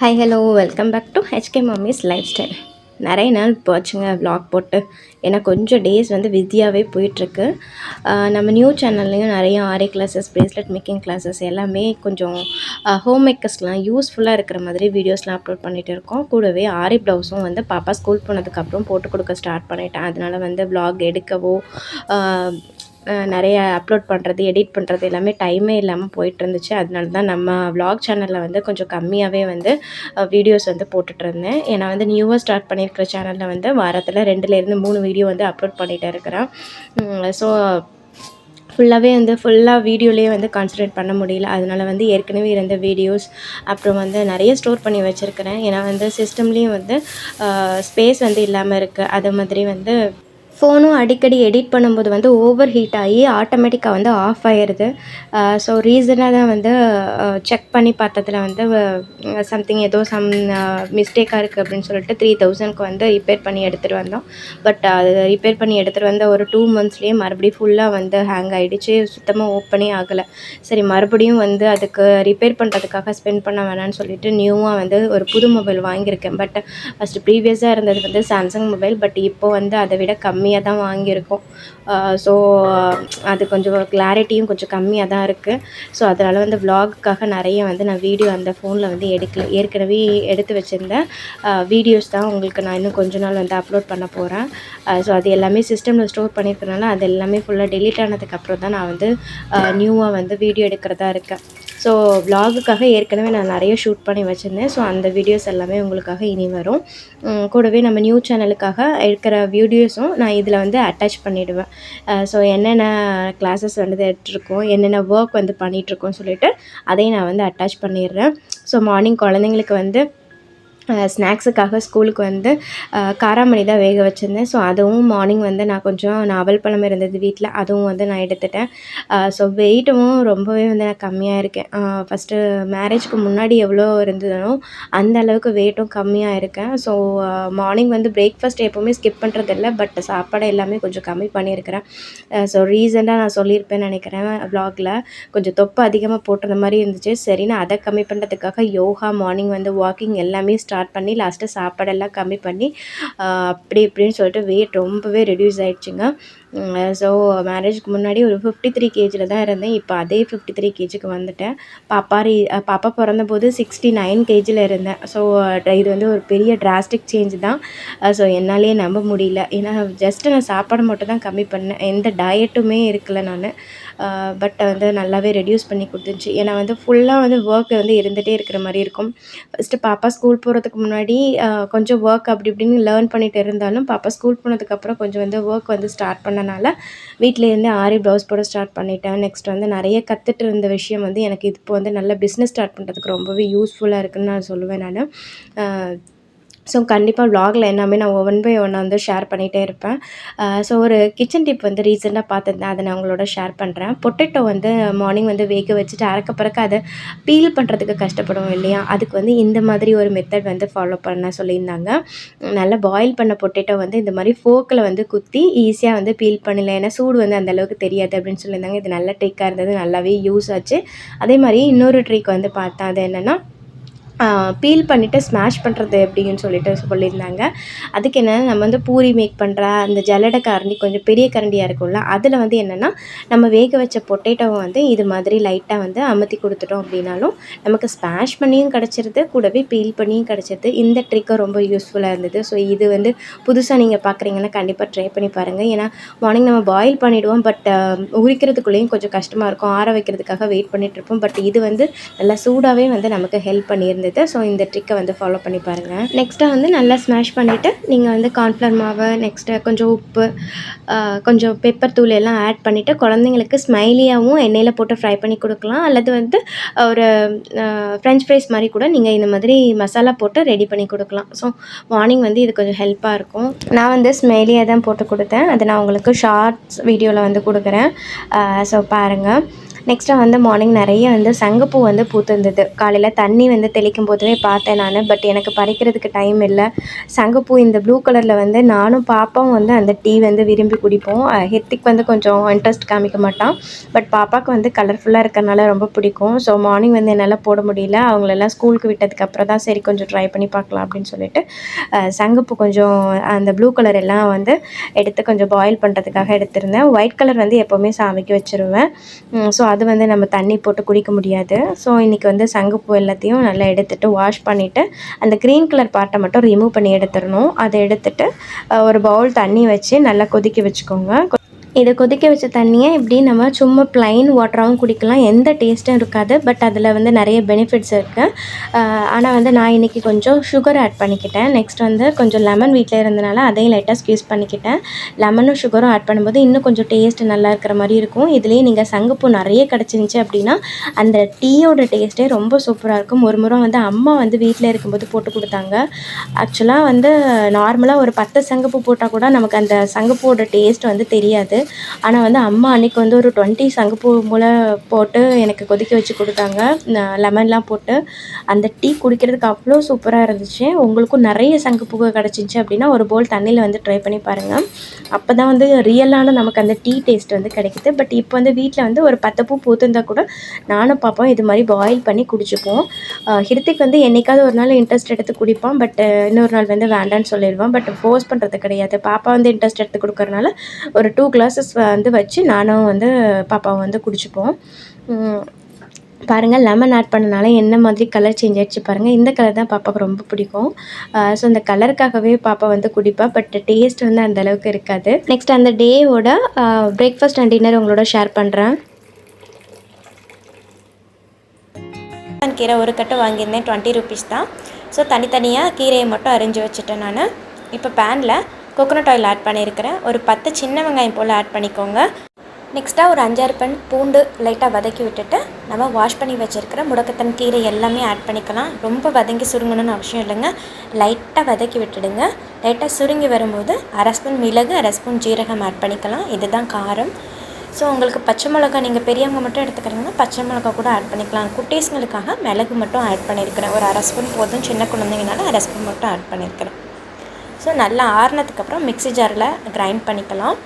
Hi hello welcome back to HK mummy's life style. நிறைய நாள் போச்சுங்க வ்ளாக் போட்டு. ஏன்னா கொஞ்சம் டேஸ் வந்து பிஸியாகவே போயிட்டுருக்கு. நம்ம நியூ சேனல்லையும் நிறைய ஆரி கிளாஸஸ், பிரேஸ்லெட் மேக்கிங் கிளாஸஸ் எல்லாமே கொஞ்சம் ஹோம் மேக்கர்ஸ்லாம் யூஸ்ஃபுல்லாக இருக்கிற மாதிரி வீடியோஸ்லாம் அப்லோட் பண்ணிகிட்டு இருக்கோம். கூடவே ஆரி ப்ளவுஸும் வந்து பாப்பா ஸ்கூல் போனதுக்கப்புறம் போட்டு கொடுக்க ஸ்டார்ட் பண்ணிட்டேன். அதனால் வந்து வ்ளாக் எடுக்கவோ நிறைய அப்லோட் பண்ணுறது, எடிட் பண்ணுறது எல்லாமே டைமே இல்லாமல் போயிட்டுருந்துச்சு. அதனால தான் நம்ம வ்ளாக் சேனலில் வந்து கொஞ்சம் கம்மியாகவே வந்து வீடியோஸ் வந்து போட்டுட்ருந்தேன். ஏன்னா வந்து நியூவாக ஸ்டார்ட் பண்ணியிருக்கிற சேனலில் வந்து வாரத்தில் 2லேருந்து 3 வீடியோ வந்து அப்லோட் பண்ணிகிட்டே இருக்கிறேன். ஸோ ஃபுல்லாக வீடியோலேயே வந்து கான்சன்ட்ரேட் பண்ண முடியல. அதனால வந்து ஏற்கனவே இருந்த வீடியோஸ் அப்புறம் வந்து நிறைய ஸ்டோர் பண்ணி வச்சுருக்கிறேன். ஏன்னா வந்து சிஸ்டம்லேயும் வந்து ஸ்பேஸ் வந்து இல்லாமல் இருக்குது. அது மாதிரி வந்து ஃபோனும் அடிக்கடி எடிட் பண்ணும்போது வந்து ஓவர் ஹீட் ஆகி ஆட்டோமேட்டிக்காக வந்து ஆஃப் ஆயிடுது. ஸோ ரீசனாக தான் வந்து செக் பண்ணி பார்த்ததில் வந்து சம்திங் ஏதோ மிஸ்டேக்காக இருக்குது அப்படின்னு சொல்லிட்டு 3000க்கு வந்து ரிப்பேர் பண்ணி எடுத்துகிட்டு வந்தோம். பட் அது ரிப்பேர் பண்ணி எடுத்துகிட்டு வந்த ஒரு 2 மந்த்ஸ்லேயே மறுபடியும் ஃபுல்லாக வந்து ஹேங் ஆகிடுச்சு. சுத்தமாக ஓப்பனே ஆகலை. சரி, மறுபடியும் வந்து அதுக்கு ரிப்பேர் பண்ணுறதுக்காக ஸ்பெண்ட் பண்ண வேணான்னு சொல்லிட்டு நியூவாக வந்து ஒரு புது மொபைல் வாங்கியிருக்கேன். பட் ஃபஸ்ட்டு ப்ரீவியஸாக இருந்தது வந்து சாம்சங் மொபைல். பட் இப்போ வந்து அதை விட கம்மியாக தான் வாங்கியிருக்கோம். ஸோ அது கொஞ்சம் கிளாரிட்டியும் கொஞ்சம் கம்மியாக தான் இருக்குது. ஸோ அதனால் வந்து வ்ளாகுக்காக நிறைய வந்து நான் வீடியோ அந்த ஃபோனில் வந்து எடுக்கல. ஏற்கனவே எடுத்து வச்சுருந்தேன் வீடியோஸ் தான் உங்களுக்கு நான் இன்னும் கொஞ்ச நாள் வந்து அப்லோட் பண்ண போகிறேன். ஸோ அது எல்லாமே சிஸ்டமில் ஸ்டோர் பண்ணியிருக்கனால அது எல்லாமே ஃபுல்லாக டெலீட் ஆனதுக்கப்புறம் தான் நான் வந்து நியூவாக வந்து வீடியோ எடுக்கிறதா இருக்கேன். ஸோ வ்ளாகுக்காக ஏற்கனவே நான் நிறைய ஷூட் பண்ணி வச்சுருந்தேன். ஸோ அந்த வீடியோஸ் எல்லாமே உங்களுக்காக இனி வரும். கூடவே நம்ம நியூ சேனலுக்காக எடுக்கிற வீடியோஸும் நான் இதில் வந்து அட்டாச் பண்ணிவிடுவேன். ஸோ என்னென்ன கிளாஸஸ் வந்து எடுத்துருக்கோம், என்னென்ன ஒர்க் வந்து பண்ணிகிட்ருக்கோன்னு சொல்லிவிட்டு அதையும் நான் வந்து அட்டாச் பண்ணிடுறேன். ஸோ மார்னிங் குழந்தைங்களுக்கு வந்து ஸ்நாக்ஸுக்காக ஸ்கூலுக்கு வந்து காராமணி தான் வேக வச்சுருந்தேன். ஸோ அதுவும் மார்னிங் வந்து நான் கொஞ்சம் நாவல் பழம் இருந்தது வீட்டில், அதுவும் வந்து நான் எடுத்துட்டேன். ஸோ வெயிட்டும் ரொம்பவே வந்து நான் கம்மியாக இருக்கேன். ஃபஸ்ட்டு மேரேஜ்க்கு முன்னாடி எவ்வளோ இருந்ததோ அந்த அளவுக்கு வெயிட்டும் கம்மியாக இருக்கேன். ஸோ மார்னிங் வந்து பிரேக்ஃபாஸ்ட் எப்போவுமே ஸ்கிப் பண்ணுறதில்ல. பட் சாப்பாடு எல்லாமே கொஞ்சம் கம்மி பண்ணியிருக்கிறேன். ஸோ ரீசெண்டாக நான் சொல்லியிருப்பேன்னு நினைக்கிறேன் வ்ளாகில், கொஞ்சம் தொப்பை அதிகமாக போட்டுற மாதிரி இருந்துச்சு. சரின்னு அதை கம்மி பண்ணுறதுக்காக யோகா, மார்னிங் வந்து வாக்கிங் எல்லாமே ஸ்டார்ட் பண்ணி லாஸ்ட்டு சாப்பாடெல்லாம் கம்மி பண்ணி அப்படி இப்படின்னு சொல்லிட்டு வெயிட் ரொம்பவே ரெடியூஸ் ஆகிடுச்சுங்க. ஸோ மேரேஜுக்கு முன்னாடி ஒரு 53 கேஜியில் தான் இருந்தேன். இப்போ அதே 53 கேஜிக்கு வந்துட்டேன். பாப்பா பிறந்தபோது 69 கேஜியில் இருந்தேன். ஸோ இது வந்து ஒரு பெரிய டிராஸ்டிக் சேஞ்ச் தான். ஸோ என்னாலேயே நம்ப முடியல. ஏன்னா ஜஸ்ட்டு நான் சாப்பாடு மட்டும் தான் கம்மி பண்ணேன், எந்த டயட்டுமே இருக்கல நான். பட் வந்து நல்லாவே ரெடியூஸ் பண்ணி கொடுத்துருச்சு. ஏன்னா வந்து ஃபுல்லாக வந்து ஒர்க் வந்து இருந்துகிட்டே இருக்கிற மாதிரி இருக்கும். ஃபஸ்ட்டு பாப்பா ஸ்கூல் போகிறதுக்கு முன்னாடி கொஞ்சம் ஒர்க் அப்படி இப்படின்னு லேர்ன் பண்ணிட்டு இருந்தாலும், பாப்பா ஸ்கூல் போனதுக்கப்புறம் கொஞ்சம் வந்து ஒர்க் வந்து ஸ்டார்ட் பண்ணனால வீட்டிலேருந்து ஆரி ப்ளவுஸ் போட ஸ்டார்ட் பண்ணிட்டேன். நெக்ஸ்ட் வந்து நிறைய கற்றுட்டு இருந்த விஷயம் வந்து எனக்கு இப்போ வந்து நல்ல பிஸ்னஸ் ஸ்டார்ட் பண்ணுறதுக்கு ரொம்பவே யூஸ்ஃபுல்லாக இருக்குதுன்னு நான் சொல்லுவேன் நான். ஸோ கண்டிப்பாக வ்ளாகில் எல்லாமே நான் ஒன் பை ஒன்னாக வந்து ஷேர் பண்ணிகிட்டே இருப்பேன். ஸோ ஒரு கிச்சன் டிப் வந்து ரீசெண்டாக பார்த்துருந்தேன், அதை நான் உங்களோட ஷேர் பண்ணுறேன். பொட்டேட்டோ வந்து மார்னிங் வந்து வேக வச்சுட்டு அறக்க அதை பீல் பண்ணுறதுக்கு கஷ்டப்படுவோம் இல்லையா, அதுக்கு வந்து இந்த மாதிரி ஒரு மெத்தட் வந்து ஃபாலோ பண்ண சொல்லியிருந்தாங்க. நல்லா பாயில் பண்ண பொட்டேட்டோ வந்து இந்த மாதிரி ஃபோக்கில் வந்து குத்தி ஈஸியாக வந்து பீல் பண்ணல, ஏன்னா சூடு வந்து அந்தளவுக்கு தெரியாது அப்படின்னு சொல்லியிருந்தாங்க. இது நல்ல ட்ரிக்காக இருந்தது, நல்லாவே யூஸ் ஆச்சு. அதே மாதிரி இன்னொரு ட்ரிக் வந்து பார்த்தேன். அது என்னென்னா, பீல் பண்ணிவிட்டு ஸ்மாஷ் பண்ணுறது எப்படின்னு சொல்லிட்டு சொல்லியிருந்தாங்க. அதுக்கு என்னென்னா, நம்ம வந்து பூரி மேக் பண்ணுற அந்த ஜல்லடை கரண்டி கொஞ்சம் பெரிய கரண்டியாக இருக்கும்ல, அதில் வந்து என்னென்னா நம்ம வேக வச்ச பொட்டேட்டோவை வந்து இது மாதிரி லைட்டாக வந்து அமுத்தி கொடுத்துட்டோம் அப்படின்னாலும் நமக்கு ஸ்மாஷ் பண்ணியும் கிடச்சிருது, கூடவே பீல் பண்ணியும் கிடச்சிருது. இந்த ட்ரிக்கும் ரொம்ப யூஸ்ஃபுல்லாக இருந்தது. ஸோ இது வந்து புதுசாக நீங்கள் பார்க்குறீங்கன்னா கண்டிப்பாக ட்ரை பண்ணி பாருங்கள். ஏன்னா மார்னிங் நம்ம பாயில் பண்ணிவிடுவோம், பட் உரிக்கிறதுக்குள்ளேயும் கொஞ்சம் கஷ்டமாக இருக்கும், ஆற வைக்கிறதுக்காக வெயிட் பண்ணிகிட்ருப்போம். பட் இது வந்து நல்லா சூடாகவே வந்து நமக்கு ஹெல்ப் பண்ணியிருந்தது. ஸோ இந்த ட்ரிக்கை வந்து ஃபாலோ பண்ணி பாருங்கள். நெக்ஸ்ட்டு வந்து நல்லா ஸ்மாஷ் பண்ணிவிட்டு நீங்கள் வந்து கார்ன்ஃப்ளவர் மாவு, நெக்ஸ்ட்டு கொஞ்சம் உப்பு, கொஞ்சம் பெப்பர் தூள் எல்லாம் ஆட் பண்ணிவிட்டு குழந்தைங்களுக்கு ஸ்மைலியாகவும் எண்ணெயில் போட்டு ஃப்ரை பண்ணி கொடுக்கலாம். அல்லது வந்து ஒரு ஃப்ரெஞ்ச் ஃப்ரைஸ் மாதிரி கூட நீங்கள் இந்த மாதிரி மசாலா போட்டு ரெடி பண்ணி கொடுக்கலாம். ஸோ மார்னிங் வந்து இது கொஞ்சம் ஹெல்ப்பாக இருக்கும். நான் வந்து ஸ்மைலியாக தான் போட்டு கொடுத்தேன், அதை நான் உங்களுக்கு ஷார்ட்ஸ் வீடியோவில் வந்து கொடுக்குறேன். ஸோ பாருங்கள். நெக்ஸ்ட்டு வந்து மார்னிங் நிறைய வந்து சங்குப்பூ வந்து பூத்திருந்தது. காலையில் தண்ணி வந்து தெளிக்கும் போதே பார்த்தேன் நான். பட் எனக்கு பறிக்கிறதுக்கு டைம் இல்லை. சங்குப்பூ இந்த ப்ளூ கலரில் வந்து நானும் பாப்பாவும் வந்து அந்த டீ வந்து விரும்பி குடிப்போம். ஹிர்திக் வந்து கொஞ்சம் இன்ட்ரெஸ்ட் காமிக்க மாட்டான். பட் பாப்பாவுக்கு வந்து கலர்ஃபுல்லாக இருக்கிறனால ரொம்ப பிடிக்கும். ஸோ மார்னிங் வந்து என்னால் போட முடியல. அவங்களெல்லாம் ஸ்கூலுக்கு விட்டதுக்கப்புறம் தான் சரி கொஞ்சம் ட்ரை பண்ணி பார்க்கலாம் அப்படின்னு சொல்லிட்டு சங்குப்பூ கொஞ்சம் அந்த ப்ளூ கலர் எல்லாம் வந்து எடுத்து கொஞ்சம் பாயில் பண்ணுறதுக்காக எடுத்திருந்தேன். ஒயிட் கலர் வந்து எப்போவுமே சாமிக்கு வச்சுருவேன். ஸோ அது வந்து நம்ம தண்ணி போட்டு குடிக்க முடியாது. ஸோ இன்றைக்கி வந்து சங்குப்பூ எல்லாத்தையும் நல்லா எடுத்துகிட்டு வாஷ் பண்ணிவிட்டு அந்த க்ரீன் கலர் பார்ட்டை மட்டும் ரிமூவ் பண்ணி எடுத்துடணும். அதை எடுத்துகிட்டு ஒரு பவுல் தண்ணி வச்சு நல்லா கொதிக்க வச்சுக்கோங்க. இதை கொதிக்க வச்ச தண்ணியை இப்படி நம்ம சும்மா ப்ளைன் வாட்டராகவும் குடிக்கலாம். எந்த டேஸ்ட்டும் இருக்காது. பட் அதில் வந்து நிறைய பெனிஃபிட்ஸ் இருக்குது. ஆனால் வந்து நான் இன்றைக்கி கொஞ்சம் சுகர் ஆட் பண்ணிக்கிட்டேன். நெக்ஸ்ட் வந்து கொஞ்சம் லெமன் வீட்டில் இருந்தனால அதையும் லைட்டாக ஸ்க்வீஸ் பண்ணிக்கிட்டேன். லெமனும் சுகரும் ஆட் பண்ணும்போது இன்னும் கொஞ்சம் டேஸ்ட் நல்லா இருக்கிற மாதிரி இருக்கும். இதுலேயே நீங்கள் சங்குப்பூ நிறைய கிடச்சிருந்துச்சி அப்படின்னா அந்த டீயோட டேஸ்ட்டே ரொம்ப சூப்பராக இருக்கும். ஒரு முறை வந்து அம்மா வந்து வீட்டில் இருக்கும்போது போட்டு கொடுத்தாங்க. ஆக்சுவலாக வந்து நார்மலாக ஒரு 10 சங்குப்பூ போட்டால் கூட நமக்கு அந்த சங்குப்பூவோட டேஸ்ட் வந்து தெரியாது. ஆனால் வந்து அம்மா அன்றைக்கி வந்து ஒரு 20 சங்குப்பூ போல் போட்டு எனக்கு கொதிக்க வச்சு கொடுத்தாங்க. லெமன்லாம் போட்டு அந்த டீ குடிக்கிறதுக்கு அவ்வளோ சூப்பராக இருந்துச்சு. உங்களுக்கும் நிறைய சங்குப்பூ கிடச்சிச்சு அப்படின்னா ஒரு பவுல் தண்ணியில் வந்து ட்ரை பண்ணி பாருங்கள். அப்போ தான் வந்து ரியலான நமக்கு அந்த டீ டேஸ்ட் வந்து கிடைக்குது. பட் இப்போ வந்து வீட்டில் வந்து ஒரு 10 பூ பூத்திருந்தால் கூட நானும் பாப்பாவும் இது மாதிரி பாயில் பண்ணி குடிச்சுப்போம். ஹிருத்திக் வந்து என்றைக்காவது ஒரு நாள் இன்ட்ரெஸ்ட் எடுத்து குடிப்பான். பட் இன்னொரு நாள் வந்து வேண்டான்னு சொல்லிடுவான். பட் ஃபோர்ஸ் பண்ணுறது கிடையாது. பாப்பா வந்து இன்ட்ரெஸ்ட் எடுத்து கொடுக்கறனால ஒரு 2 கிளாஸஸ் வந்து வச்சு நானும் வந்து பாப்பாவை வந்து குடிச்சுப்போம். பாருங்கள் லெமன் ஆட் பண்ணனால என்ன மாதிரி கலர் சேஞ்ச் ஆகிடுச்சு பாருங்கள். இந்த கலர் தான் பாப்பாவுக்கு ரொம்ப பிடிக்கும். ஸோ இந்த கலருக்காகவே பாப்பா வந்து குடிப்பா. பட் டேஸ்ட் வந்து அந்தளவுக்கு இருக்காது. நெக்ஸ்ட் அந்த டேவோட பிரேக்ஃபாஸ்ட் அண்ட் டின்னர் உங்களோட ஷேர் பண்ணுறேன். கீரை ஒரு கட்டு வாங்கியிருந்தேன், 20 ருபீஸ் தான். ஸோ தனித்தனியாக கீரையை மட்டும் அரிஞ்சு வச்சுட்டேன் நான். இப்போ பேனில் கோகோனட் ஆயில் ஆட் பண்ணியிருக்கிறேன். ஒரு 10 சின்ன வெங்காயம் போல் ஆட் பண்ணிக்கோங்க. நெக்ஸ்ட்டாக ஒரு 5-6 பன் பூண்டு லைட்டாக வதக்கி விட்டுட்டு நம்ம வாஷ் பண்ணி வச்சுருக்கிற முடக்கத்தான் கீரை எல்லாமே ஆட் பண்ணிக்கலாம். ரொம்ப வதங்கி சுருங்கணும்னு அவசியம் இல்லைங்க. லைட்டாக வதக்கி விட்டுடுங்க. லைட்டாக சுருங்கி வரும்போது 1/2 ஸ்பூன் மிளகு, 1/2 ஸ்பூன் ஜீரகம் ஆட் பண்ணிக்கலாம். இதுதான் காரம். ஸோ உங்களுக்கு பச்சை மிளகா நீங்கள் பெரியவங்க மட்டும் எடுத்துக்கிறீங்கன்னா பச்சை மிளகா கூட ஆட் பண்ணிக்கலாம். குட்டீஸ்களுக்காக மிளகு மட்டும் ஆட் பண்ணியிருக்கிறேன். ஒரு 1/2 ஸ்பூன் போதும். சின்ன குழந்தைங்கனால 1/2 ஸ்பூன் மட்டும் ஆட் பண்ணியிருக்கிறேன். ஸோ நல்லா ஆறுனதுக்கப்புறம் மிக்ஸி ஜாரில் கிரைண்ட் பண்ணிக்கலாம்.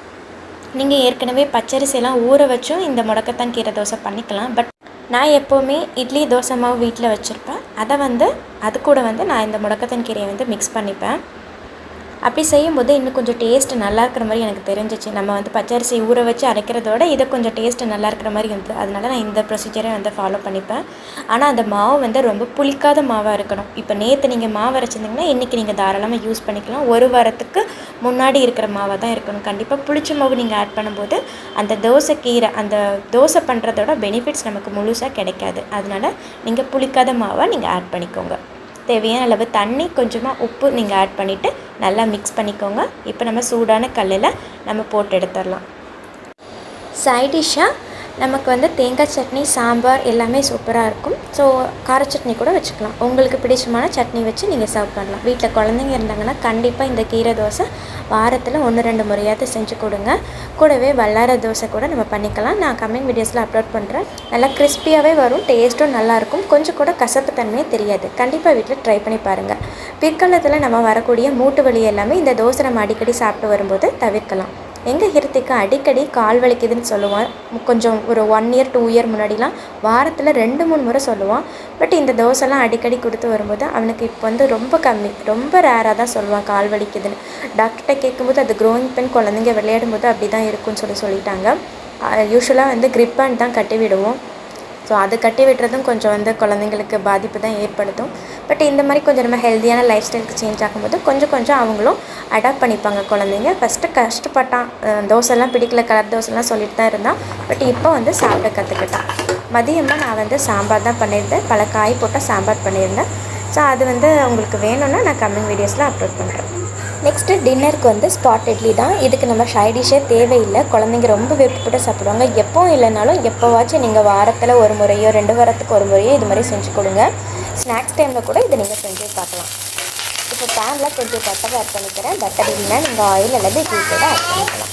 நீங்கள் ஏற்கனவே பச்சரிசியெல்லாம் ஊற வச்சும் இந்த முடக்கத்தான் கீரை தோசை பண்ணிக்கலாம். பட் நான் எப்போவுமே இட்லி தோசை மாவு வீட்டில் வச்சுருப்பேன். அதை வந்து அது கூட வந்து நான் இந்த முடக்கத்தான் கீரையை வந்து மிக்ஸ் பண்ணிப்பேன். அப்படி செய்யும்போது இன்னும் கொஞ்சம் டேஸ்ட்டு நல்லா இருக்கிற மாதிரி எனக்கு தெரிஞ்சிச்சு. நம்ம வந்து பச்சரிசி ஊற வச்சு அரைக்கிறதோட இதை கொஞ்சம் டேஸ்ட்டு நல்லா இருக்கிற மாதிரி இருந்தது. அதனால நான் இந்த ப்ரொசீஜரை வந்து ஃபாலோ பண்ணிப்பேன். ஆனால் அந்த மாவு வந்து ரொம்ப புளிக்காத மாவாக இருக்கணும். இப்போ நேற்று நீங்கள் மாவு அரைச்சிருந்தீங்கன்னா இன்றைக்கி நீங்கள் தாராளமாக யூஸ் பண்ணிக்கலாம். ஒரு வாரத்துக்கு முன்னாடி இருக்கிற மாவாக தான் இருக்கணும். கண்டிப்பாக புளிச்ச மாவு நீங்கள் ஆட் பண்ணும்போது அந்த தோசை கீரை அந்த தோசை பண்ணுறதோட பெனிஃபிட்ஸ் நமக்கு முழுசாக கிடைக்காது. அதனால் நீங்கள் புளிக்காத மாவை நீங்கள் ஆட் பண்ணிக்கோங்க. தேவையான அளவு தண்ணி, கொஞ்சமாக உப்பு நீங்கள் ஆட் பண்ணிவிட்டு நல்லா மிக்ஸ் பண்ணிக்கோங்க. இப்போ நம்ம சூடான கல்லில் நம்ம போட்டு எடுத்துடலாம். சைட் டிஷ்ஷாக நமக்கு வந்து தேங்காய் சட்னி, சாம்பார் எல்லாமே சூப்பராக இருக்கும். ஸோ கார சட்னி கூட வச்சுக்கலாம். உங்களுக்கு பிடிச்சமான சட்னி வச்சு நீங்கள் சர்வ் பண்ணலாம். வீட்டில் குழந்தைங்க இருந்தாங்கன்னா கண்டிப்பாக இந்த கீரை தோசை வாரத்தில் 1-2 முறையாவது செஞ்சு கொடுங்க. கூடவே வல்லார தோசை கூட நம்ம பண்ணிக்கலாம். நான் கம்மிங் வீடியோஸில் அப்லோட் பண்ணுறேன். நல்லா கிறிஸ்பியாகவே வரும். டேஸ்ட்டும் நல்லாயிருக்கும். கொஞ்சம் கூட கசப்பு தன்மையே தெரியாது. கண்டிப்பாக வீட்டில் ட்ரை பண்ணி பாருங்கள். பிற்காலத்தில் நம்ம வரக்கூடிய மூட்டு வலி எல்லாமே இந்த தோசை நம்ம அடிக்கடி சாப்பிட்டு வரும்போது தவிர்க்கலாம். எங்கள் ஹிருத்திக்கு அடிக்கடி கால் வலிக்குதுன்னு சொல்லுவான். கொஞ்சம் ஒரு 1 இயர் 2 இயர் முன்னாடிலாம் வாரத்தில் 2-3 முறை சொல்லுவான். பட் இந்த தோசைலாம் அடிக்கடி கொடுத்து வரும்போது அவனுக்கு இப்போ வந்து ரொம்ப கம்மி, ரொம்ப ரேராக தான் சொல்லுவான் கால் வலிக்குதுன்னு. டாக்டர்கிட்ட கேட்கும்போது அது க்ரோயிங் பெயின், குழந்தைங்க விளையாடும் போது அப்படி தான் இருக்குன்னு சொல்லிட்டாங்க. யூஸ்வலாக வந்து கிரிப் பேண்ட் தான் கட்டி விடுவோம். ஸோ அது கட்டி விட்டுறதும் கொஞ்சம் வந்து குழந்தைங்களுக்கு பாதிப்பு தான் ஏற்படுத்தும். பட் இந்த மாதிரி கொஞ்சம் நம்ம ஹெல்த்தியான லைஃப் ஸ்டைலுக்கு சேஞ்ச் ஆகும்போது கொஞ்சம் அவங்களும் அடாப்ட் பண்ணிப்பாங்க குழந்தைங்க. ஃபஸ்ட்டு கஷ்டப்பட்டான், தோசைலாம் பிடிக்கல, கலர் தோசைலாம் சொல்லிட்டு தான் இருந்தான். பட் இப்போ வந்து சாப்பிட கற்றுக்கிட்டான். மதியமாக நான் வந்து சாம்பார் தான் பண்ணியிருந்தேன். பல காய் போட்டால் சாம்பார் பண்ணியிருந்தேன். ஸோ அது வந்து உங்களுக்கு வேணும்னா நான் கம்மிங் வீடியோஸில் அப்லோட் பண்ணுறேன். நெக்ஸ்ட்டு டின்னருக்கு வந்து ஸ்பாட் இட்லி தான். இதுக்கு நம்ம சைட் டிஷ்ஷே தேவையில்லை. குழந்தைங்க ரொம்ப விருப்பப்பட்டு சாப்பிடுவாங்க. எப்போவும் இல்லைனாலும் எப்போவாச்சும் நீங்கள் வாரத்தில் 1 முறையோ 2 வாரத்துக்கு 1 முறையோ இது மாதிரி செஞ்சு கொடுங்க. ஸ்நாக்ஸ் டைமில் கூட இதை நீங்கள் செஞ்சு பார்க்கலாம். ஸோ பேனில் கொஞ்சம் பட்டர் ஆட் பண்ணிக்கிறேன். பட்டர் இல்லைன்னா நீங்கள் ஆயில் அல்லது கீ கூட ஆட் பண்ணிக்கலாம்.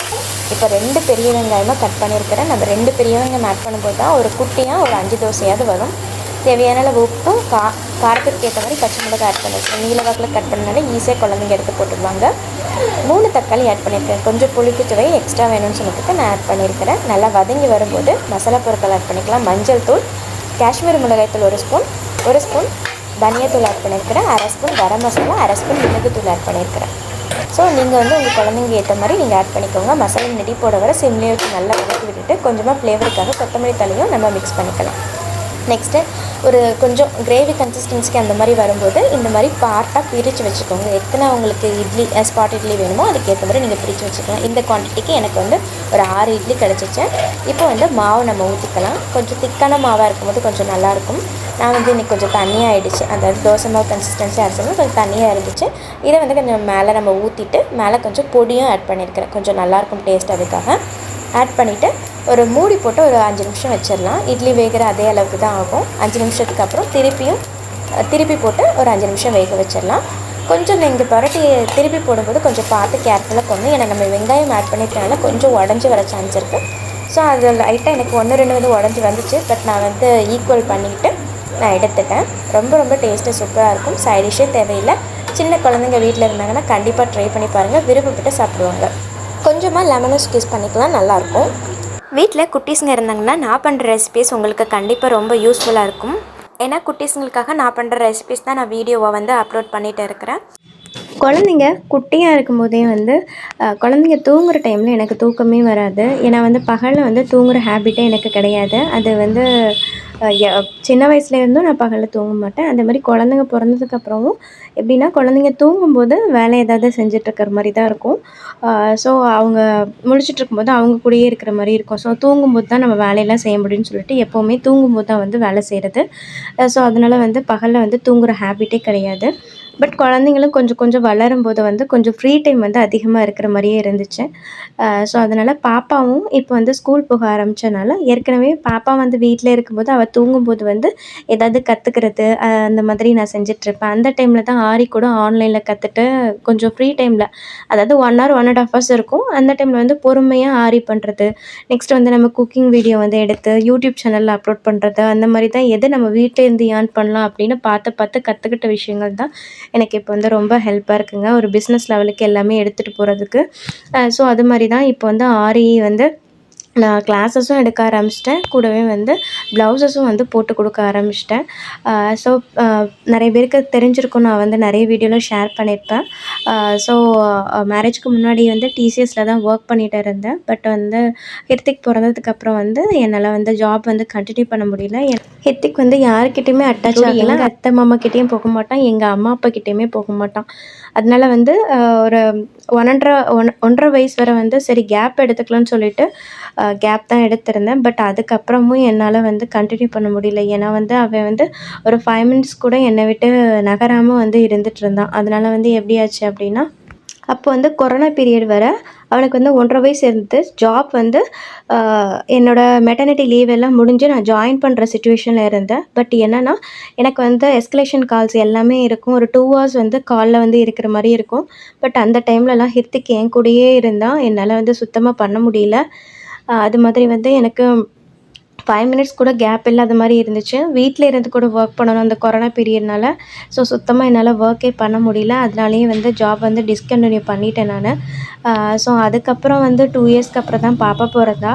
இப்போ 2 பெரிய வெங்காயமாக கட் பண்ணியிருக்கிறேன். நம்ம 2 பெரிய வெங்காயம் ஆட் பண்ணும்போது தான் ஒரு குட்டியாக ஒரு 5 தோசையாவது வரும். தேவையான அளவு உப்பும் காரத்துக்கு ஏற்ற மாதிரி பச்சை மிளகாய் ஆட் பண்ணியிருக்கேன். நீல வாக்கில் கட் பண்ணனால ஈஸியாக குழந்தைங்க எடுத்து போட்டுருவாங்க. 3 தக்காளி ஆட் பண்ணியிருக்கேன். கொஞ்சம் புளிப்பு சுவை எக்ஸ்ட்ரா வேணும்னு சொல்லிட்டு நான் ஆட் பண்ணியிருக்கிறேன். நல்லா வதங்கி வரும்போது மசாலா பொருட்கள் ஆட் பண்ணிக்கலாம். மஞ்சள் தூள், காஷ்மீர் மிளகாய் தூள் 1 ஸ்பூன் தனியாத்தூள் ஆட் பண்ணியிருக்கிறேன். 1/2 ஸ்பூன் கரம் மசாலா, 1/2 ஸ்பூன் மிளகுத்தூள் ஆட் பண்ணியிருக்கிறேன். ஸோ நீங்கள் வந்து உங்கள் குழந்தைங்க ஏற்ற மாதிரி நீங்கள் ஆட் பண்ணிக்கோங்க. மசாலா நெடி போட வர சிம்லேயே வச்சு நல்லா வதக்கி விட்டுட்டு கொஞ்சமாக ஃப்ளேவருக்காக கொத்தமல்லி தழையும் நம்ம மிக்ஸ் பண்ணிக்கலாம். நெக்ஸ்ட்டு ஒரு கொஞ்சம் கிரேவி கன்சிஸ்டன்சிக்கு அந்த மாதிரி வரும்போது இந்த மாதிரி பார்ட்டாக பிரித்து வச்சுக்கோங்க. எத்தனை உங்களுக்கு இட்லி ஸ்பாட் இட்லி வேணுமோ அதுக்கேற்ற மாதிரி நீங்கள் பிரித்து வச்சுக்கலாம். இந்த குவான்டிட்டிக்கு எனக்கு வந்து ஒரு 6 இட்லி கிடச்சிச்சு. இப்போ வந்து மாவு நம்ம ஊற்றிக்கலாம். கொஞ்சம் திக்கான மாவாக இருக்கும்போது கொஞ்சம் நல்லாயிருக்கும். நான் வந்து இன்றைக்கி கொஞ்சம் தண்ணியாக ஆகிடுச்சு. அதாவது தோசை மாவு கன்சிஸ்டன்சி அரைச்சோம்னா கொஞ்சம் தண்ணியாக இருந்துச்சு. இதை வந்து கொஞ்சம் மேலே நம்ம ஊற்றிட்டு மேலே கொஞ்சம் பொடியும் ஆட் பண்ணியிருக்கிறேன். கொஞ்சம் நல்லாயிருக்கும் டேஸ்ட். அதுக்காக ஆட் பண்ணிவிட்டு ஒரு மூடி போட்டு ஒரு 5 நிமிஷம் வச்சிடலாம். இட்லி வேகிற அதே அளவுக்கு தான் ஆகும். 5 நிமிஷத்துக்கு அப்புறம் திருப்பி போட்டு ஒரு 5 நிமிஷம் வேக வச்சிடலாம். கொஞ்சம் நீங்கள் புரட்டி திருப்பி போடும்போது கொஞ்சம் பார்த்து கேர்ஃபுல்லாக போடணும். ஏன்னா நம்ம வெங்காயம் ஆட் பண்ணிட்டனால கொஞ்சம் உடஞ்சி வர சான்ஸ் இருக்குது. ஸோ அது லைட்டாக எனக்கு 1-2 வந்து உடஞ்சி வந்துச்சு. பட் நான் வந்து ஈக்குவல் பண்ணிக்கிட்டு நான் எடுத்துட்டேன். ரொம்ப டேஸ்ட்டு சூப்பராக இருக்கும். சைடிஷ்ஷே தேவையில்லை. சின்ன குழந்தைங்க வீட்டில் இருந்தாங்கன்னா கண்டிப்பாக ட்ரை பண்ணி பாருங்கள். விருப்பப்பட்டு சாப்பிடுவாங்க. கொஞ்சமாக லெமனும் ஸ்க்வீஸ் பண்ணிக்கலாம், நல்லாயிருக்கும். வீட்டில் குட்டீஸுங்க இருந்தாங்கன்னா நான் பண்ணுற ரெசிபீஸ் உங்களுக்கு கண்டிப்பாக ரொம்ப யூஸ்ஃபுல்லாக இருக்கும். ஏன்னா குட்டீஸுங்களுக்காக நான் பண்ணுற ரெசிபீஸ் தான் நான் வீடியோவை வந்து அப்லோட் பண்ணிகிட்டு இருக்கிறேன். குழந்தைங்க குட்டியாக இருக்கும்போதே வந்து குழந்தைங்க தூங்குகிற டைமில் எனக்கு தூக்கமே வராது. ஏன்னா வந்து பகலில் வந்து தூங்குகிற ஹேபிட்டே எனக்கு கிடையாது. அது வந்து சின்ன வயசுலேருந்தும் நான் பகலில் தூங்க மாட்டேன். அந்த மாதிரி குழந்தைங்க பிறந்ததுக்கப்புறமும் எப்படின்னா குழந்தைங்க தூங்கும்போது வேலை ஏதாவது செஞ்சிட்ருக்கிற மாதிரி தான் இருக்கும். ஸோ அவங்க முழிச்சிட்ருக்கும்போது அவங்க கூடயே இருக்கிற மாதிரி இருக்கும். ஸோ தூங்கும்போது தான் நம்ம வேலையெல்லாம் செய்ய முடியும்னு சொல்லிட்டு எப்போவுமே தூங்கும்போது தான் வந்து வேலை செய்கிறது. ஸோ அதனால் வந்து பகலில் வந்து தூங்குகிற ஹேபிட்டே கிடையாது. பட் குழந்தைங்களும் கொஞ்சம் வளரும்போது வந்து கொஞ்சம் ஃப்ரீ டைம் வந்து அதிகமாக இருக்கிற மாதிரியே இருந்துச்சு. ஸோ அதனால் பாப்பாவும் இப்போ வந்து ஸ்கூல் போக ஆரம்பித்தனால ஏற்கனவே பாப்பா வந்து வீட்டில் இருக்கும்போது அவள் தூங்கும்போது வந்து ஏதாவது கற்றுக்கிறது அந்த மாதிரி நான் செஞ்சிட்ருப்பேன். அந்த டைமில் தான் ஆரி கூட ஆன்லைனில் கற்றுட்டு கொஞ்சம் ஃப்ரீ டைமில், அதாவது 1 hour 1.5 hours இருக்கும். அந்த டைமில் வந்து பொறுமையாக ஆரி பண்ணுறது, நெக்ஸ்ட் வந்து நம்ம குக்கிங் வீடியோ வந்து எடுத்து யூடியூப் சேனலில் அப்லோட் பண்ணுறது, அந்த மாதிரி தான் எது நம்ம வீட்டிலேருந்து ஏர்ன் பண்ணலாம் அப்படின்னு பார்த்து கற்றுக்கிட்ட விஷயங்கள் தான் எனக்கு இப்போ வந்து ரொம்ப ஹெல்ப்பாக இருக்குங்க. ஒரு பிஸ்னஸ் லெவலுக்கு எல்லாமே எடுத்துகிட்டு போகிறதுக்கு. ஸோ அது மாதிரி தான் இப்போ வந்து ஆரி வந்து நான் கிளாஸஸும் எடுக்க ஆரம்பிச்சிட்டேன். கூடவே வந்து ப்ளவுஸஸும் வந்து போட்டு கொடுக்க ஆரம்பிச்சிட்டேன். ஸோ நிறைய பேருக்கு தெரிஞ்சிருக்கும், நான் வந்து நிறைய வீடியோவில் ஷேர் பண்ணியிருப்பேன். ஸோ மேரேஜ்க்கு முன்னாடி வந்து டிசிஎஸில் தான் ஒர்க் பண்ணிகிட்டு இருந்தேன். பட் வந்து ஹிருத்திக் பிறந்ததுக்கப்புறம் வந்து என்னால் வந்து ஜாப் வந்து கண்டினியூ பண்ண முடியல. ஹிருத்திக் வந்து யாருக்கிட்டேயுமே அட்டாச் ஆகல. எங்கள் அத்தை மாமா கிட்டேயும் போக மாட்டான், எங்கள் அம்மா அப்பா கிட்டேயுமே போக மாட்டான். அதனால வந்து ஒரு 1.5 வயசு வரை வந்து சரி கேப் எடுத்துக்கலாம்னு சொல்லிட்டு கேப் தான் எடுத்திருந்தேன். பட் அதுக்கப்புறமும் என்னால் வந்து கண்டினியூ பண்ண முடியல. ஏன்னா வந்து அவன் வந்து ஒரு 5 மினிட்ஸ் கூட என்னை விட்டு நகராமல் வந்து இருந்துகிட்டு இருந்தான். அதனால வந்து எப்படி ஆச்சு அப்படின்னா, அப்போ வந்து கொரோனா பீரியட் வர அவனுக்கு வந்து 1.5 வயசு இருந்தது. ஜாப் வந்து என்னோடய மெட்டர்னிட்டி லீவ் எல்லாம் முடிஞ்சு நான் ஜாயின் பண்ணுற சிச்சுவேஷனில் இருந்தேன். பட் என்னென்னா எனக்கு வந்து எஸ்கலேஷன் கால்ஸ் எல்லாமே இருக்கும். ஒரு 2 hours வந்து காலில் வந்து இருக்கிற மாதிரி இருக்கும். பட் அந்த டைம்லலாம் ஹிருத்திக் என் கூடயே இருந்தான். என்னால் வந்து சுத்தமாக பண்ண முடியல. அது மாதிரி வந்து எனக்கு 5 மினிட்ஸ் கூட கேப் இல்லாத மாதிரி இருந்துச்சு. வீட்டில் இருந்து கூட ஒர்க் பண்ணணும் அந்த கொரோனா பீரியட்னால. ஸோ சுத்தமாக என்னால் ஒர்க்கே பண்ண முடியல. அதனாலேயே வந்து ஜாப் வந்து டிஸ்கன்டினியூ பண்ணிட்டேன் நான். ஸோ அதுக்கப்புறம் வந்து 2 இயர்ஸ்க்கு அப்புறம் தான் பாப்பா பிறந்தா.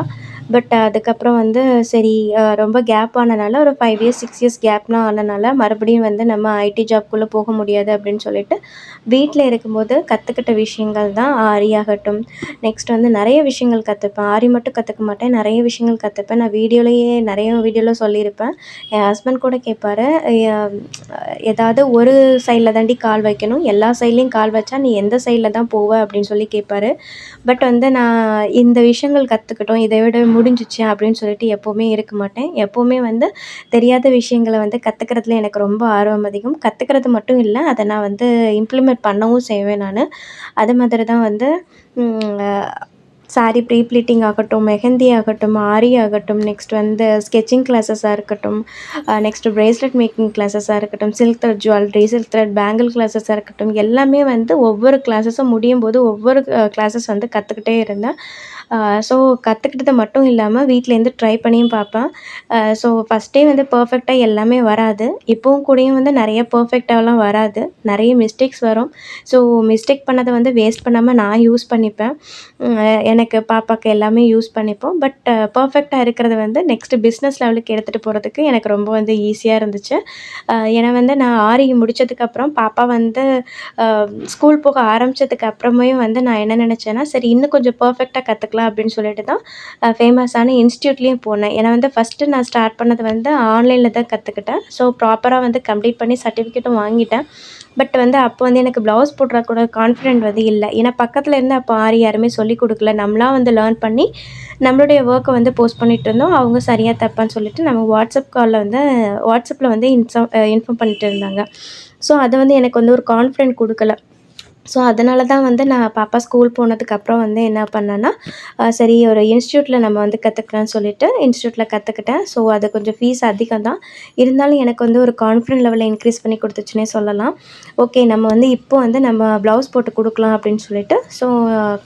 பட் அதுக்கப்புறம் வந்து சரி ரொம்ப கேப் ஆனனால ஒரு 5 இயர்ஸ் 6 இயர்ஸ் கேப்லாம் ஆனனால மறுபடியும் வந்து நம்ம ஐடி ஜாப்குள்ளே போக முடியாது அப்படின்னு சொல்லிட்டு வீட்டில் இருக்கும்போது கற்றுக்கிட்ட விஷயங்கள் தான் ஆரி ஆகட்டும். நெக்ஸ்ட் வந்து நிறைய விஷயங்கள் கற்றுப்பேன். ஆரி மட்டும் கற்றுக்க மாட்டேன், நிறைய விஷயங்கள் கற்றுப்பேன். நான் நிறைய வீடியோவில் சொல்லியிருப்பேன். என் ஹஸ்பண்ட் கூட கேட்பாரு, ஏதாவது ஒரு சைடில் தாண்டி கால் வைக்கணும், எல்லா சைட்லேயும் கால் வச்சா நீ எந்த சைடில் தான் போவ அப்படின்னு சொல்லி கேட்பாரு. பட் வந்து நான் இந்த விஷயங்கள் கற்றுக்கிட்டோம், இதை விட முடிஞ்சிச்சு அப்படின்னு சொல்லிட்டு எப்போவுமே இருக்க மாட்டேன். எப்போவுமே வந்து தெரியாத விஷயங்களை வந்து கற்றுக்கிறதுல எனக்கு ரொம்ப ஆர்வம் அதிகம். கற்றுக்கிறது மட்டும் இல்லை, அதை நான் வந்து இம்ப்ளிமெண்ட் பண்ணவும் செய்வேன் நான். அது மாதிரி தான் வந்து சாரி ப்ரீ ப்ளீட்டிங் ஆகட்டும், மெஹந்தி ஆகட்டும், ஆரி ஆகட்டும், நெக்ஸ்ட் வந்து ஸ்கெட்சிங் கிளாஸஸாக இருக்கட்டும், நெக்ஸ்ட்டு பிரேஸ்லெட் மேக்கிங் கிளாஸஸாக இருக்கட்டும், silk thread jewellery, silk thread bangle கிளாஸஸாக இருக்கட்டும், எல்லாமே வந்து ஒவ்வொரு கிளாஸஸும் முடியும்போது ஒவ்வொரு கிளாஸஸ் வந்து கற்றுக்கிட்டே இருந்தேன். ஸோ கற்றுக்கிட்டது மட்டும் இல்லாமல் வீட்டிலேருந்து ட்ரை பண்ணியும் பார்ப்பேன். ஸோ ஃபஸ்ட்டே வந்து பர்ஃபெக்ட்டா எல்லாமே வராது. இப்பவும் கூடயும் வந்து நிறைய பர்ஃபெக்ட்டாலாம் வராது. நிறைய மிஸ்டேக்ஸ் வரும். ஸோ மிஸ்டேக் பண்ணத வந்து வேஸ்ட் பண்ணாம நான் யூஸ் பண்ணிப்பேன். எனக்கு, பாப்பாக்கு எல்லாமே யூஸ் பண்ணிப்போம். பட் பர்ஃபெக்ட்டா இருக்கிறது வந்து நெக்ஸ்ட்டு பிஸ்னஸ் லெவலுக்கு எடுத்துகிட்டு போகிறதுக்கு எனக்கு ரொம்ப வந்து ஈஸியாக இருந்துச்சு. ஏன்னா வந்து நான் ஆரி முடிச்சதுக்கப்புறம் பாப்பா வந்து ஸ்கூல் போக ஆரம்பிச்சதுக்கு அப்புறமே வந்து நான் என்ன நினச்சேன்னா, சரி இன்னும் கொஞ்சம் பர்ஃபெக்ட்டா கற்றுக்கலாம் அப்படின்னு சொல்லிட்டு தான் ஃபேமஸான இன்ஸ்டியூட்லேயும் போனேன். ஏன்னா வந்து ஃபஸ்ட்டு நான் ஸ்டார்ட் பண்ணது வந்து ஆன்லைனில் தான் கற்றுக்கிட்டேன். ஸோ ப்ராப்பரா வந்து கம்ப்ளீட் பண்ணி சர்டிஃபிகேட்டும் வாங்கிட்டேன். பட் வந்து அப்போ வந்து எனக்கு ப்ளவுஸ் போடுற கூட கான்ஃபிடென்ட் வந்து இல்ல. ஏன்னா பக்கத்துல இருந்து அப்போ ஆரி யாருமே சொல்லிக் குடுக்கல. நம்மளா வந்து லேர்ன் பண்ணி நம்மளுடைய வொர்க்க வந்து போஸ்ட் பண்ணிட்டுருந்தோம். அவங்க சரியா தப்பான்னு சொல்லிட்டு நம்ம வாட்ஸ்அப்ல வந்து இன்ஃபார்ம் பண்ணிட்டு இருந்தாங்க. ஸோ அது வந்து எனக்கு வந்து ஒரு கான்ஃபிடென்ட் குடுக்கல. ஸோ அதனால தான் வந்து நான் பாப்பா ஸ்கூல் போனதுக்கப்புறம் வந்து என்ன பண்ணேன்னா, சரி ஒரு இன்ஸ்டியூட்ல நம்ம வந்து கத்துக்கலான்னு சொல்லிட்டு இன்ஸ்டியூட்ல கத்துக்கிட்டேன். ஸோ அது கொஞ்சம் ஃபீஸ் அதிகம் தான். இருந்தாலும் எனக்கு வந்து ஒரு கான்ஃபிடென்ட் லெவல இன்க்ரீஸ் பண்ணி குடுத்துச்சுன்னே சொல்லலாம். ஓகே நம்ம வந்து இப்போ வந்து நம்ம ப்ளவுஸ் போட்டு குடுக்கலாம் அப்படின்னு சொல்லிட்டு, ஸோ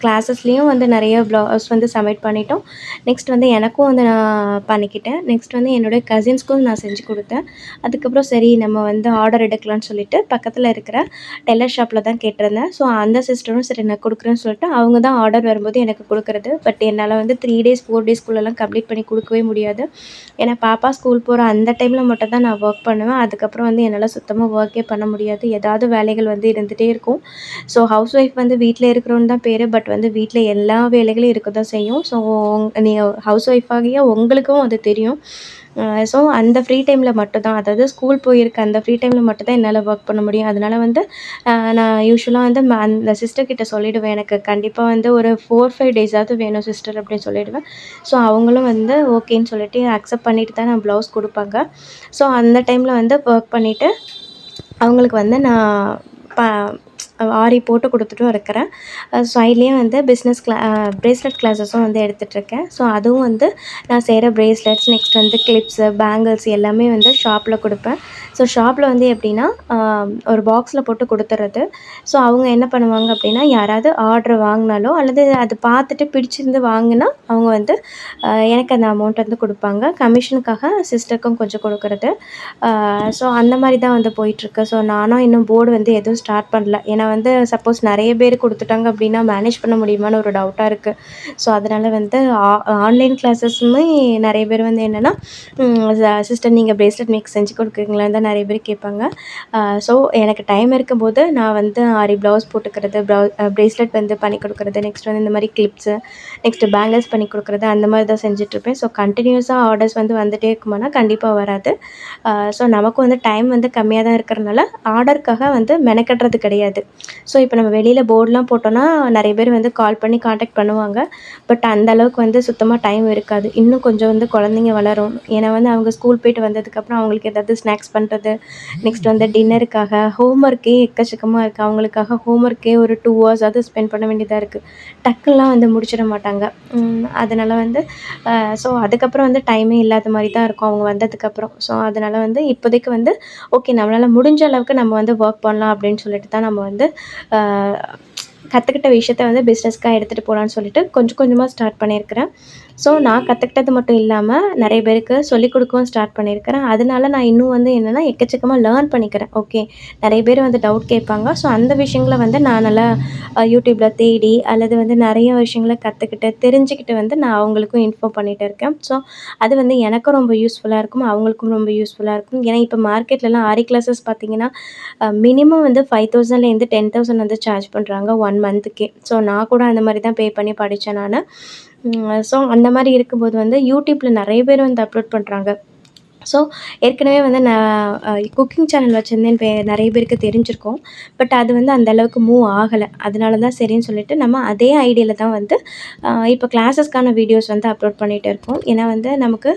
கிளாஸஸ்லேயும் வந்து நெறைய ப்ளவுஸ் வந்து சப்மிட் பண்ணிட்டோம். நெக்ஸ்ட் வந்து எனக்கும் வந்து நான் பண்ணிக்கிட்டேன். நெக்ஸ்ட் வந்து என்னுடைய கசின்ஸ்க்கும் நான் செஞ்சு குடுத்தேன். அதுக்கப்புறம் சரி நம்ம வந்து ஆர்டர் எடுக்கலான்னு சொல்லிட்டு பக்கத்துல இருக்கிற டெய்லர் ஷாப்ல தான் கேட்டிருந்தேன். ஸோ அந்த சிஸ்டரும் சரி நான் குடுக்குறேன்னு சொல்லிட்டு, அவங்க தான் ஆர்டர் வரும்போது எனக்கு குடுக்குறது. பட் என்னால வந்து 3 டேஸ், 4 டேஸ்க்குள்ளலாம் கம்ப்ளீட் பண்ணி குடுக்கவே முடியாது. ஏன்னா பாப்பா ஸ்கூல் போற அந்த டைம்ல மட்டும் தான் நான் வொர்க் பண்ணுவேன். அதுக்கப்புறம் வந்து என்னால சுத்தமா வொர்க்கே பண்ண முடியாது. ஏதாவது வேலைகள் வந்து இருந்துட்டே இருக்கும். ஸோ ஹவுஸ் ஒய்ஃப் வந்து வீட்ல இருக்கிறோன்னு தான் பேரு. பட் வந்து வீட்ல எல்லா வேலைகளும் இருக்க தான் செய்யும். ஸோ நீங்க ஹவுஸ் ஒய்ஃப் ஆகிய உங்களுக்கும் அது தெரியும். ஸோ அந்த ஃப்ரீ டைம்ல மட்டும் தான், அதாவது ஸ்கூல் போயிருக்க அந்த ஃப்ரீ டைம்ல மட்டும் தான் என்னால வொர்க் பண்ண முடியும். அதனால வந்து நான் யூசுவலா வந்து அந்த சிஸ்டர் கிட்ட சொல்லிடுவேன். எனக்கு கண்டிப்பா வந்து ஒரு 4, 5 டேஸாவது வேணும் சிஸ்டர் அப்படின்னு சொல்லிடுவேன். ஸோ அவங்களும் வந்து ஓகேன்னு சொல்லிட்டு அக்செப்ட் பண்ணிட்டு தான் நான் ப்ளவுஸ் குடுப்பாங்க. ஸோ அந்த டைம்ல வந்து வொர்க் பண்ணிட்டு அவங்களுக்கு வந்து நான் ப ஆரி போட்டு குடுத்துட்டும் இருக்கிறேன். சைட்லேயே வந்து பிரேஸ்லெட் கிளாஸஸும் வந்து எடுத்துகிட்ருக்கேன். ஸோ அதுவும் வந்து நான் செய்கிற பிரேஸ்லெட்ஸ், நெக்ஸ்ட் வந்து கிளிப்ஸு, பேங்கிள்ஸ் எல்லாமே வந்து ஷாப்பில் குடுப்பேன். ஸோ ஷாப்பில் வந்து எப்படின்னா, ஒரு பாக்ஸில் போட்டு குடுத்துறது. ஸோ அவங்க என்ன பண்ணுவாங்க அப்படின்னா, யாராவது ஆர்டர் வாங்கினாலோ அல்லது அது பார்த்துட்டு பிடிச்சிருந்து வாங்குனா, அவங்க வந்து எனக்கு அந்த அமௌண்ட் வந்து குடுப்பாங்க. கமிஷனுக்காக சிஸ்டருக்கும் கொஞ்சம் குடுக்குறது. ஸோ அந்த மாரி தான் வந்து போயிட்டுருக்கு. ஸோ நானும் இன்னும் போர்டு வந்து எதுவும் ஸ்டார்ட் பண்ணல. ஏன்னா வந்து சப்போஸ் நெறைய பேர் குடுத்துட்டாங்க அப்படின்னா, மேனேஜ் பண்ண முடியுமான்னு ஒரு டவுட்டா இருக்கு. ஸோ அதனால வந்து ஆன்லைன் கிளாஸஸுமே நெறைய பேர் வந்து என்னன்னா, சிஸ்டர் நீங்க பிரேஸ்லெட் மேக் செஞ்சு குடுக்குறீங்களான்னு தான் நெறைய பேர் கேட்பாங்க. ஸோ எனக்கு டைம் இருக்கும்போது நான் வந்து ஆரி ப்ளவுஸ் போட்டுக்கிறது, பிரேஸ்லெட் வந்து பண்ணி குடுக்குறது, நெக்ஸ்ட் வந்து இந்த மாரி கிளிப்ஸு, நெக்ஸ்ட்டு பேங்கிள்ஸ் பண்ணி குடுக்குறது, அந்த மாரி தான் செஞ்சுட்ருப்பேன். ஸோ கன்டினியூஸா ஆர்டர்ஸ் வந்து வந்துட்டே இருக்குமானா, கண்டிப்பா வராது. ஸோ நமக்கு வந்து டைம் வந்து கம்மியா தான் இருக்கிறனால, ஆர்டருக்காக வந்து மெனக்கட்றது கிடையாது. ஸோ இப்போ நம்ம வெளியில போர்ட்லாம் போட்டோம்னா, நெறைய பேர் வந்து கால் பண்ணி கான்டாக்ட் பண்ணுவாங்க. பட் அந்த அளவுக்கு வந்து சுத்தமா டைம் இருக்காது. இன்னும் கொஞ்சம் வந்து குழந்தைங்க வளரும். ஏன்னா வந்து அவங்க ஸ்கூல் போயிட்டு வந்ததுக்கப்புறம் அவங்களுக்கு ஏதாவது ஸ்நாக்ஸ் பண்றது, நெக்ஸ்ட் வந்து டின்னருக்காக ஹோம் ஒர்க்கே எக்கச்சக்கமா இருக்கு. அவங்களுக்காக ஹோம் ஒர்க்கே ஒரு 2 ஹவர்ஸாவது ஸ்பெண்ட் பண்ண வேண்டியதா இருக்கு. டக்குன்லாம் வந்து முடிச்சிட மாட்டாங்க. அதனால வந்து ஸோ அதுக்கப்புறம் வந்து டைமே இல்லாத மாரி தான் இருக்கும் அவங்க வந்ததுக்கப்புறம். ஸோ அதனால வந்து இப்போதைக்கு வந்து ஓகே நம்மளால முடிஞ்ச அளவுக்கு நம்ம வந்து வொர்க் பண்ணலாம் அப்படின்னு சொல்லிட்டு தான் நம்ம வந்து அ கத்துக்கிட்ட விஷயத்த வந்து பிஸ்னஸ்க்கா எடுத்துகிட்டு போலான்னு சொல்லிட்டு கொஞ்சம் கொஞ்சமா ஸ்டார்ட் பண்ணியிருக்கிறேன். ஸோ நான் கத்துக்கிட்டது மட்டும் இல்லாம நெறைய பேருக்கு சொல்லிக் குடுக்கவும் ஸ்டார்ட் பண்ணியிருக்கிறேன். அதனால நான் இன்னும் வந்து என்னன்னா எக்கச்சக்கமா லேர்ன் பண்ணிக்கிறேன். ஓகே நெறைய பேர் வந்து டவுட் கேட்பாங்க. ஸோ அந்த விஷயங்கள வந்து நான் நல்லா யூடியூப்ல தேடி அல்லது வந்து நெறைய விஷயங்கள கத்துக்கிட்டு, தெரிஞ்சுக்கிட்டு வந்து நான் அவங்களுக்கும் இன்ஃபார்ம் பண்ணிட்டு இருக்கேன். ஸோ அது வந்து எனக்கும் ரொம்ப யூஸ்ஃபுல்லா இருக்கும். அவங்களுக்கும் ரொம்ப யூஸ்ஃபுல்லா இருக்கும். ஏன்னா இப்போ மார்க்கெட்லலாம் ஆரி கிளாஸஸ் பார்த்தீங்கன்னா, மினிமம் வந்து 5000லேருந்து 10,000 வந்து சார்ஜ் பண்றாங்க 1 மந்த்துக்கே. ஸோ நான் கூட அந்த மாரி தான் பே பண்ணி படிச்சேன் நானு. ஸோ அந்த மாரி இருக்கும்போது வந்து யூடியூப்ல நெறைய பேர் வந்து அப்லோட் பண்றாங்க. ஸோ ஏற்கனவே வந்து நான் குக்கிங் சேனல் வச்சுருந்தேன் நிறைய பேருக்கு தெரிஞ்சிருக்கும். பட் அது வந்து அந்த அளவுக்கு மூவ் ஆகலை. அதனால தான் சரின்னு சொல்லிட்டு நம்ம அதே ஐடியால தான் வந்து இப்போ கிளாஸஸ்க்கான வீடியோஸ் வந்து அப்லோட் பண்ணிகிட்டு இருக்கோம். ஏன்னா வந்து நமக்கு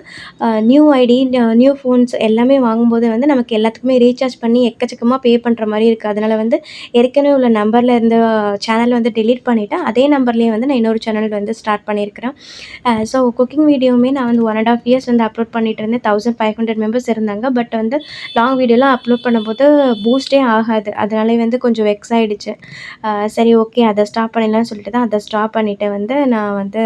நியூ ஐடி, நியூ ஃபோன்ஸ் எல்லாமே வாங்கும்போது வந்து நமக்கு எல்லாத்துக்குமே ரீசார்ஜ் பண்ணி எக்கச்சக்கமாக பே பண்ணுற மாதிரி இருக்குது. அதனால் வந்து ஏற்கனவே உள்ள நம்பரில் இருந்த சேனல் வந்து டெலீட் பண்ணிவிட்டு அதே நம்பர்லேயே வந்து நான் இன்னொரு சேனல் வந்து ஸ்டார்ட் பண்ணியிருக்கிறேன். ஸோ குக்கிங் வீடியோவுமே நான் வந்து 1.5 இயர்ஸ் வந்து அப்லோட் பண்ணிட்டு இருந்தேன். 1500 மெம்பர்ஸ் இருந்தாங்க. பட் வந்து லாங் வீடியோலாம் அப்லோட் பண்ணும்போது பூஸ்ட்டே ஆகாது. அதனாலே வந்து கொஞ்சம் வெக்ஸ் ஆகிடுச்சு. சரி ஓகே அதை ஸ்டாப் பண்ணிடலாம்னு சொல்லிட்டு தான் அதை ஸ்டாப் பண்ணிவிட்டு வந்து நான் வந்து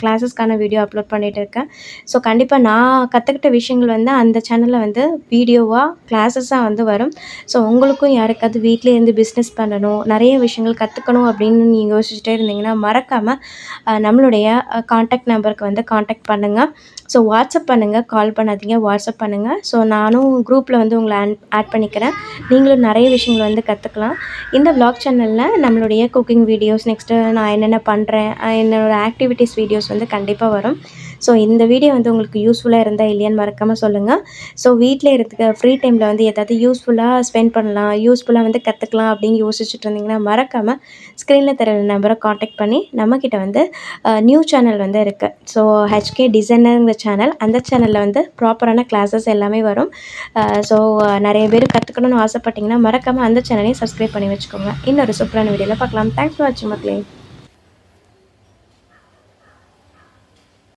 கிளாஸஸ்க்கான வீடியோ அப்லோட் பண்ணிகிட்டு இருக்கேன். ஸோ கண்டிப்பாக நான் கற்றுக்கிட்ட விஷயங்கள் வந்து அந்த சேனலில் வந்து வீடியோவாக கிளாஸஸாக வந்து வரும். ஸோ உங்களுக்கும் யாருக்காவது வீட்டிலே இருந்து பிஸ்னஸ் பண்ணணும், நிறைய விஷயங்கள் கற்றுக்கணும் அப்படின்னு நீங்கள் யோசிச்சுட்டே இருந்தீங்கன்னா மறக்காமல் நம்மளுடைய கான்டாக்ட் நம்பருக்கு வந்து கான்டாக்ட் பண்ணுங்கள். ஸோ வாட்ஸ்அப் பண்ணுங்கள், கால் பண்ணாதீங்க, வாட்ஸ்அப் பண்ணுங்கள். ஸோ நானும் குரூப்பில் வந்து உங்களை ஆட் பண்ணிக்கிறேன். நீங்களும் நிறைய விஷயங்கள் வந்து கற்றுக்கலாம். இந்த விளாக் சேனலில் நம்மளுடைய குக்கிங் வீடியோஸ், நெக்ஸ்ட்டு நான் என்னென்ன பண்ணுறேன், என்னோடய ஆக்டிவிட்டீஸ் வீடியோஸ் வந்து கண்டிப்பாக வரும். ஸோ இந்த வீடியோ வந்து உங்களுக்கு யூஸ்ஃபுல்லாக இருந்தால் இல்லையான்னு மறக்காமல் சொல்லுங்கள். ஸோ வீட்டில் இருக்க ஃப்ரீ டைமில் வந்து எதாவது யூஸ்ஃபுல்லாக ஸ்பெண்ட் பண்ணலாம், யூஸ்ஃபுல்லாக வந்து கற்றுக்கலாம் அப்படின்னு யோசிச்சுட்டு இருந்தீங்கன்னா மறக்காமல் ஸ்க்ரீனில் தர நம்பரை காண்டாக்ட் பண்ணி நம்மக்கிட்ட வந்து நியூ சேனல் வந்து இருக்குது. ஸோ ஹெச்கே டிசைனருங்கிற சேனல், அந்த சேனலில் வந்து ப்ராப்பரான கிளாஸஸ் எல்லாமே வரும். ஸோ நிறைய பேர் கற்றுக்கணும்னு ஆசைப்பட்டிங்கன்னா மறக்காமல் அந்த சேனலையும் சப்ஸ்கிரைப் பண்ணி வச்சுக்கோங்க. இன்னொரு சூப்பரான வீடியோவில் பார்க்கலாம். தேங்க்ஸ் ஃபார் வாட்சிங் மக்களே.